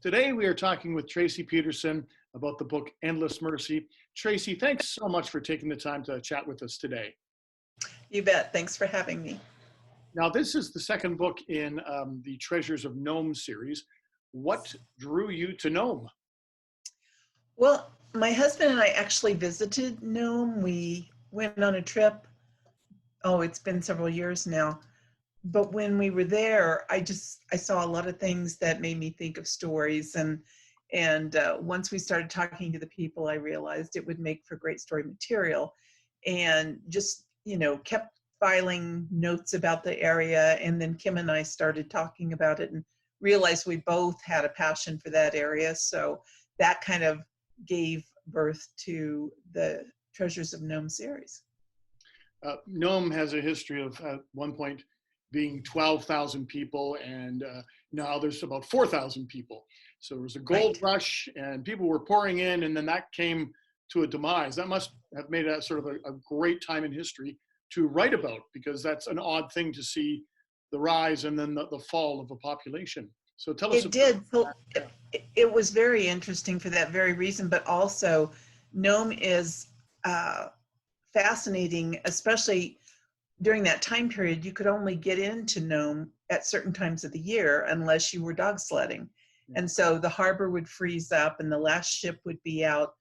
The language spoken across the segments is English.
Today we are talking with Tracie Peterson about the book Endless Mercy. Tracie, thanks so much for taking the time to chat with us today. You bet. Thanks for having me. Now, this is the second book in the Treasures of Nome series. What drew you to Nome? Well, my husband and I actually visited Nome. We went on a trip. Oh, it's been several years now. But when we were there, I saw a lot of things that made me think of stories. And once we started talking to the people, I realized it would make for great story material. And just, kept filing notes about the area. And then Kim and I started talking about it and realized we both had a passion for that area. So that kind of gave birth to the Treasures of Nome series. Nome has a history of, at one point, being 12,000 people, and now there's about 4,000 people. So there was a gold rush, and people were pouring in, and then that came to a demise. That must have made a sort of a great time in history to write about, because that's an odd thing to see, the rise and then the fall of a population. So tell us. It did. It was very interesting for that very reason, but also Nome is fascinating, especially during that time period. You could only get into Nome at certain times of the year unless you were dog sledding. And so the harbor would freeze up and the last ship would be out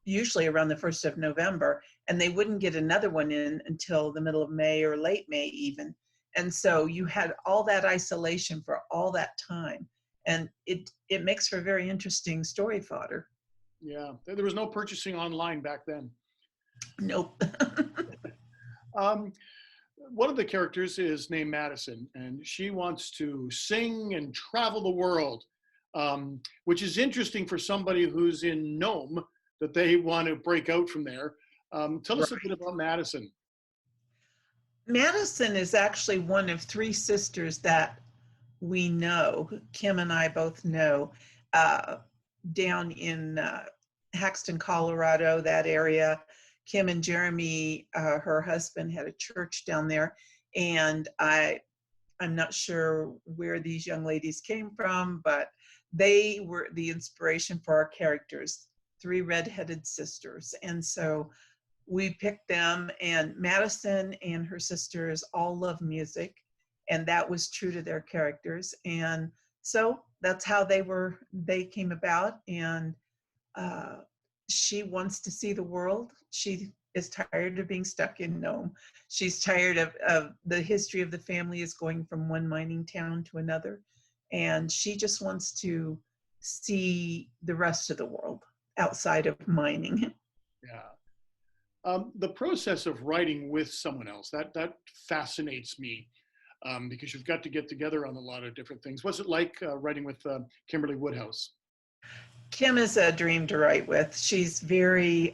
usually around the 1st of November, and they wouldn't get another one in until the middle of May or late May even. And so you had all that isolation for all that time. And it makes for very interesting story fodder. Yeah, there was no purchasing online back then. Nope. One of the characters is named Madison, and she wants to sing and travel the world, which is interesting for somebody who's in Nome, that they want to break out from there. Tell us a bit about Madison. Madison is actually one of 3 sisters that we know, Kim and I both know, down in Haxton, Colorado, that area. Kim and Jeremy, her husband, had a church down there, and I'm not sure where these young ladies came from, but they were the inspiration for our characters, 3 redheaded sisters. And so we picked them, and Madison and her sisters all love music, and that was true to their characters. And so that's how they came about. And she wants to see the world. She is tired of being stuck in Nome. She's tired of the history of the family is going from one mining town to another. And she just wants to see the rest of the world outside of mining. Yeah. The process of writing with someone else, that fascinates me, because you've got to get together on a lot of different things. What's it like writing with Kimberley Woodhouse? Kim is a dream to write with. She's very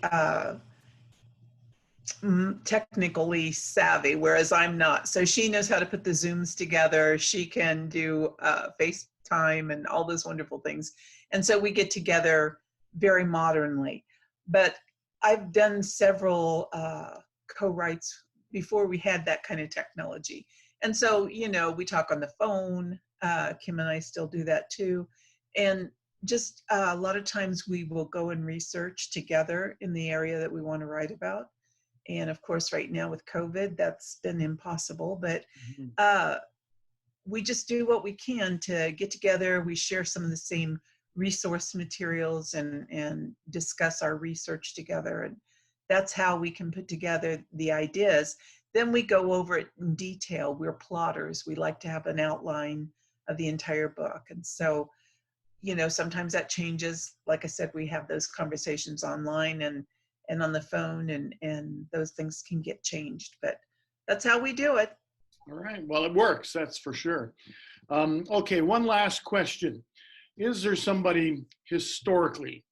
technically savvy, whereas I'm not. So she knows how to put the Zooms together. She can do FaceTime and all those wonderful things. And so we get together very modernly. But I've done several co-writes before we had that kind of technology. And so, we talk on the phone. Kim and I still do that too. And just a lot of times we will go and research together in the area that we want to write about. And of course, right now with COVID, that's been impossible, but we just do what we can to get together. We share some of the same resource materials and discuss our research together. And that's how we can put together the ideas. Then we go over it in detail. We're plotters. We like to have an outline of the entire book. And so, sometimes that changes. Like I said, we have those conversations online and on the phone, and those things can get changed, but that's how we do it. All right. Well, it works. That's for sure. Okay. One last question. Is there somebody historically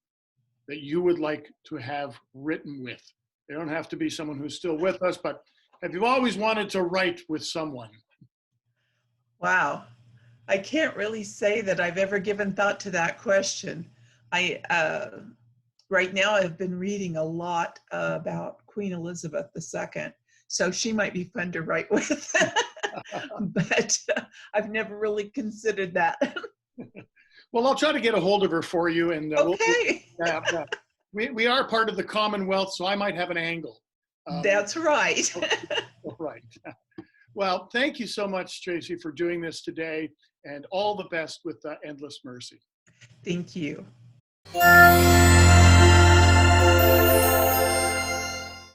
that you would like to have written with? They don't have to be someone who's still with us, but have you always wanted to write with someone? Wow. I can't really say that I've ever given thought to that question. Right now I've been reading a lot about Queen Elizabeth II, so she might be fun to write with, but I've never really considered that. Well, I'll try to get a hold of her for you, and Okay. yeah. We are part of the Commonwealth, so I might have an angle. That's right. Right. Well, thank you so much, Tracie, for doing this today, and all the best with Endless Mercy. Thank you.